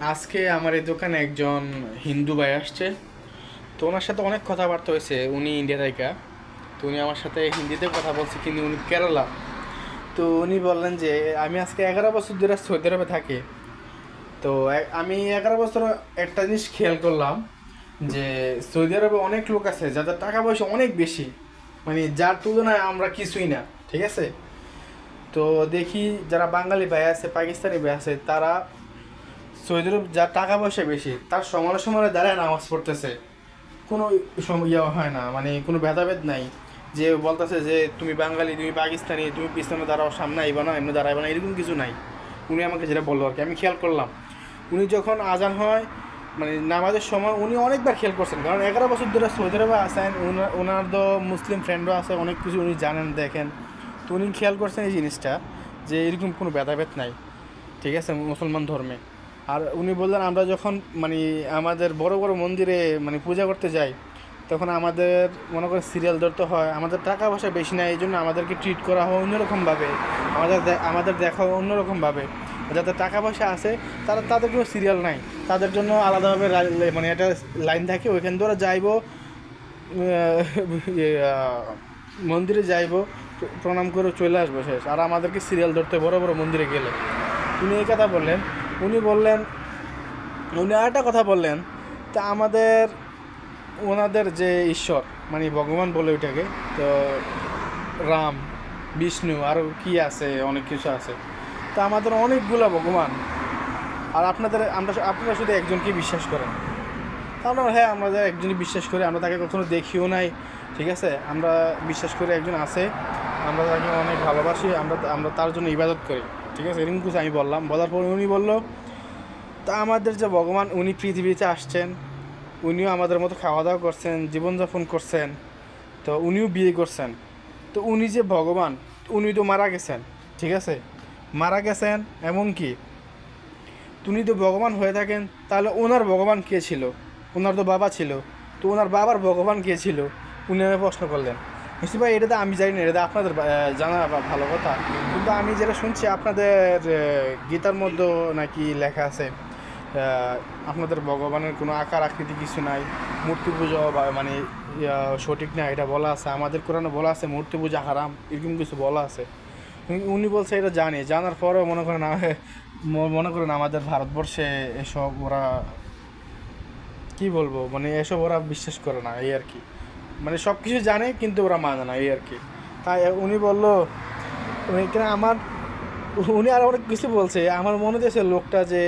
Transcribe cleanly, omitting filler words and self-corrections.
আজকে আমার এই দোকানে একজন হিন্দু ভাই আসছে। তো ওনার সাথে অনেক কথাবার্তা হয়েছে। উনি ইন্ডিয়া থেকে। তো উনি আমার সাথে হিন্দিতে কথা বলছে, কিন্তু উনি কেরালা। তো উনি বললেন যে আমি আজকে 11 বছর ধরে সৌদি আরবে থাকি। তো আমি 11 বছর একটা জিনিস খেয়াল করলাম যে সৌদি আরবে অনেক লোক আছে যাদের টাকা পয়সা অনেক বেশি, মানে যার তুলনায় আমরা কিছুই না। ঠিক আছে। তো দেখি যারা বাঙালি ভাই আছে, পাকিস্তানি ভাই আছে, তারা সৌদি আরব যার টাকা পয়সা বেশি তার সমানে সমানে দাঁড়ায় নামাজ পড়তেছে। কোনো ইয়ে হয় না, মানে কোনো ভেদাভেদ নাই যে বলতেছে যে তুমি বাঙালি, তুমি পাকিস্তানি, তুমি পিছনে দাঁড়াও, সামনে আইবা না, এমনি দাঁড়াইবা না, এরকম কিছু নাই। উনি আমাকে যেটা বললো আর কি, আমি খেয়াল করলাম। উনি যখন আজান হয়, মানে নামাজের সময় উনি অনেকবার খেয়াল করছেন, কারণ 11 বছর ধরে সৌদি আরবে আসেন। ওনার তো মুসলিম ফ্রেন্ডও আছে, অনেক কিছু উনি জানেন, দেখেন। তো উনি খেয়াল করছেন এই জিনিসটা, যে এরকম কোনো ভেদাভেদ নাই। ঠিক আছে, মুসলমান ধর্মে। আর উনি বললেন আমরা যখন মানে আমাদের বড় বড় মন্দিরে মানে পূজা করতে যাই, তখন আমাদের মনে করেন সিরিয়াল ধরতে হয়। আমাদের টাকা পয়সা বেশি নাই, এই জন্য আমাদেরকে ট্রিট করা হয় অন্যরকমভাবে। আমাদের দেখা হয় অন্যরকমভাবে। যাদের টাকা পয়সা আছে তাদের কোনো সিরিয়াল নাই, তাদের জন্য আলাদাভাবে মানে একটা লাইন থাকে, ওইখান ধরে যাইবো, মন্দিরে যাইবো, প্রণাম করে চলে আসবো, শেষ। আর আমাদেরকে সিরিয়াল ধরতে বড় বড় মন্দিরে গেলে। উনি এই কথা বললেন। উনি বললেন, উনি আরেকটা কথা বললেন। তা ওনাদের যে ঈশ্বর, মানে ভগবান বলে ওইটাকে, তো রাম, বিষ্ণু, আরও কি আছে, অনেক কিছু আছে। তো আমাদের অনেকগুলো ভগবান। আর আপনারা শুধু একজনকে বিশ্বাস করেন। আমরা, হ্যাঁ, আমাদের একজনই বিশ্বাস করি, আমরা তাকে কখনো দেখিও নাই। ঠিক আছে, আমরা বিশ্বাস করি একজন আছে, আমরা তাকে অনেক ভালোবাসি, আমরা তার জন্য ইবাদত করি। ঠিক আছে, এরকম কিছু আমি বললাম। বলার পর উনি বলল, তা আমাদের যে ভগবান, উনি পৃথিবীতে আসছেন, উনিও আমাদের মতো খাওয়া দাওয়া করছেন, জীবনযাপন করছেন, তো উনিও বিয়ে করছেন। তো উনি যে ভগবান, উনি তো মারা গেছেন। ঠিক আছে, মারা গেছেন। এমনকি উনি তো ভগবান হয়ে থাকেন, তাহলে ওনার ভগবান কে ছিল? ওনার তো বাবা ছিল, তো ওনার বাবার ভগবান কে ছিল? উনি আমাকে প্রশ্ন করলেন। বুঝতে পারি, এটা তো আমি জানি না, এটা আপনাদের জানা বা ভালো কথা। কিন্তু আমি যেটা শুনছি, আপনাদের গীতার মধ্যে নাকি লেখা আছে আপনাদের ভগবানের কোনো আকার আকৃতি কিছু নাই, মূর্তি পুজো বা মানে সঠিক না, এটা বলা আছে। আমাদের কোরআনে বলা আছে মূর্তি পূজা হারাম, এরকম কিছু বলা আছে। উনি বলছে এটা জানার পরেও মনে করেন আমাদের ভারতবর্ষে এসব ওরা, কি বলবো, মানে এসব ওরা বিশ্বাস করে না, এই আর কি। মানে সব কিছু জানে কিন্তু ওরা মানে না, এই আর কি। তাই উনি বললো, উনি আর অনেক কিছু বলছে। আমার মনে হচ্ছে লোকটা যে